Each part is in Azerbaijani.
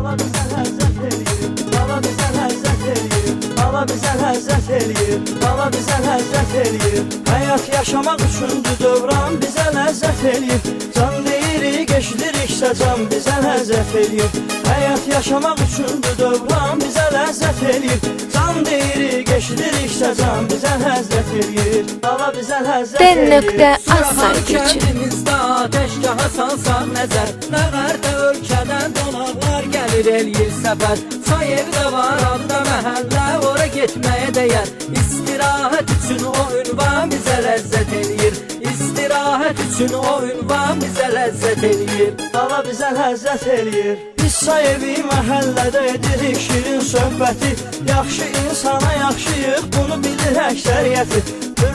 Bala bizə ləzzət eləyir, bala bizə ləzzət eləyir, bala bizə ləzzət eləyir, bala bizə ləzzət eləyir. Həyat yaşamaq üçündür dövran bizə ləzzət eləyir. Can deyirik, eşidiriksə can bizə ləzzət eləyir. Həyat yaşamaq üçündür dövran bizə ləzzət eləyir. Can deyirik, eşidiriksə can bizə ləzzət eləyir. Bala bizə ləzzət eləyir. Suraxan kəndimizdə ateşgaha salsaq nəzər, nə qərdə ölkədən qonaqlar gəlir eləyir səfər. Say evdə var adda məhəllə, ora getməyə dəyər. İstirahət üçün o ünvan bizə ləzzət eləyir. İstirahət üçün o ünvan bizə ləzzət eləyir. Bala bizə ləzzət eləyir. Biz say evi məhəllədə edirik şirin söhbəti. Yaxşı insana yaxşıyıq, bunu bilir əksəriyyəti.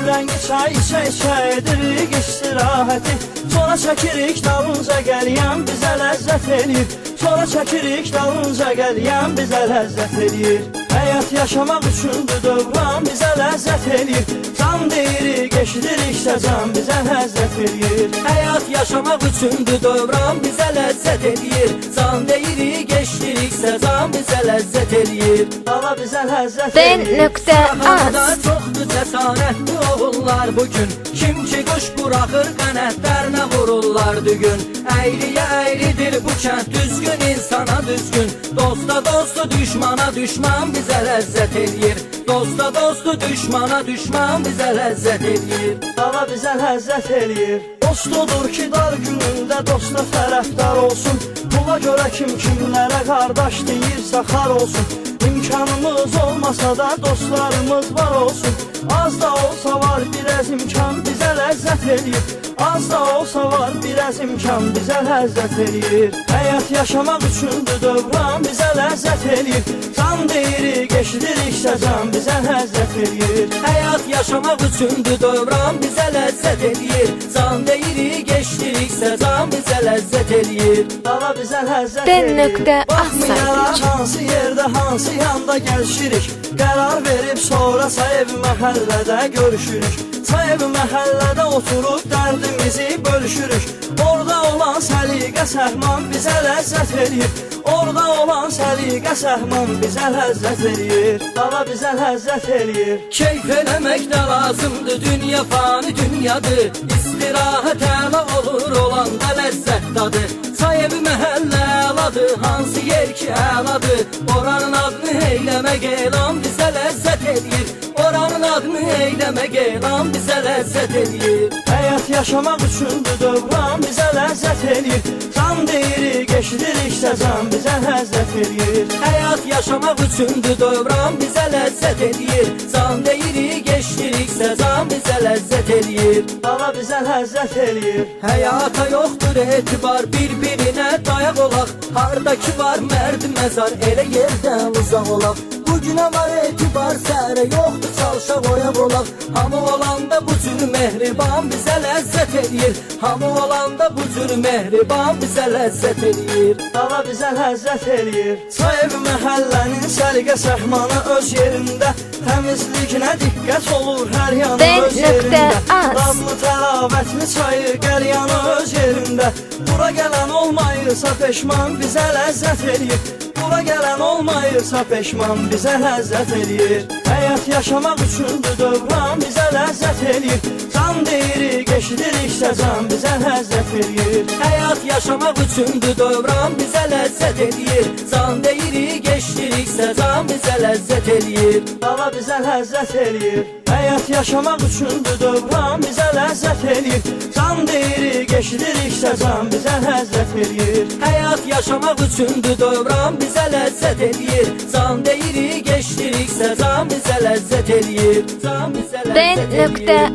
Rəngi çay içə-içə edirik istirahəti. Sonra çəkirik dalınca gəliyən bizə ləzzət eləyir. Sonra çəkirik dalınca gəliyən bizə ləzzət eləyir. Həyat yaşamaq üçündür dövran bizə ləzzət eləyir. Can deyirik, eşidiriksə can bizə ləzzət eləyir. Həyat yaşamaq üçündür dövran bizə ləzzət eləyir. Can deyirik, eşidiriksə can bizə ləzzət eləyir. Bala bizə ləzzət eləyir. Suraxanda çoxdur cəsarətli oğullar bugün. Kim ki quş buraxır qənətlərinə vururlar dügün. Əyriyə əyridir bu kənd düzgün, insana düzgün. Dosta dostu, düşmana düşman bizə ləzzət eləyir. Dosta dostu, düşmana düşman bizə ləzzət eləyir. Bala bizə ləzzət eləyir. Dostudur ki dar günündə dosta tərəfdar olsun. Pula görə kim kimlərə qardaş deyirsə xar olsun. İmkanımız olmasa da dostlarımız var olsun. Az da olsa var biraz imkan bizə ləzzət eləyir. Az da olsa var biraz imkan bizə ləzzət eləyir. Həyat yaşamaq üçündür dövran bizə ləzzət eləyir. Can deyirik, eşidiriksə can bizə ləzzət eləyir. Həyat yaşamaq üçündür dövran bizə ləzzət eləyir. Can deyirik, eşidiriksə can bizə ləzzət eləyir. Bala bizə ləzzət eləyir. Baxmayaraq hansı yerdə, hansı yanda gəlişirik. Qərar verib sonra say ev məhəllədə görüşürük. Say ev məhəllədə oturub dərdimizi bölüşürük. Orada olan səliqə səhman bizə ləzzət eləyir. Orada olan səliqə səhman bizə ləzzət eləyir. Bala bizə ləzzət eləyir. Keyf eləmək də lazımdır, dünya fani dünyadır. İstirahət əla olur, olanda ləzzət dadır. Say evi məhəllə əladır, hansı yer ki əladır. Oranın adını eyləmək elan bizə ləzzət eləyir. Oranın adını eyləmək elan bizə ləzzət eləyir. Həyat yaşamaq üçündür dövran bizə ləzzət eləyir. Can deyirik, eşidiriksə can bizə ləzzət eləyir. Həyat yaşamaq üçündür dövran bizə ləzzət eləyir. Can deyirik, eşidiriksə can bizə ləzzət eləyir. Bala bizə ləzzət eləyir. Həyata yoxdur etibar, bir-birinə dayaq olaq. Hardakı var mərd məzar, elə yerdən uzaq olaq. Bugünə var etibar, sərə yoxdur çalışaq oyaq olaq. Hamı olanda bu cür mehriban bizə ləzzət eləyir. Hamı olanda bu cür mehriban bizə ləzzət eləyir. Bala bizə ləzzət eləyir. Say ev məhəllənin səliqə səhmanı öz yerində. Təmizlikinə diqqət olur hər yanı öz yerində. Dadlı təravətli çayı qəlyanı öz yerində. Bura gələn olmayırsa peşman bizə ləzzət eləyir. Bura gələn olmayırsa peşman bizə ləzzət eləyir. Həyat yaşamaq üçündür dövran bizə ləzzət eləyir. Can deyirik, eşidiriksə can bizə ləzzət eləyir. Həyat yaşamaq üçündür dövran bizə ləzzət eləyir. Can deyirik, eşidiriksə can bizə ləzzət eləyir. Bala bizə ləzzət eləyir. Həyat yaşamaq üçündür dövran bizə ləzzət eləyir. Can deyirik, eşidiriksə can bizə ləzzət eləyir. Həyat yaşamaq üçündür dövran bizə ləzzət eləyir. Can deyirik, eşidiriksə can bizə ləzzət eləyir. Can bizə ləzzət eləyir.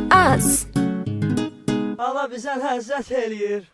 Bala bizə ləzzət eləyir.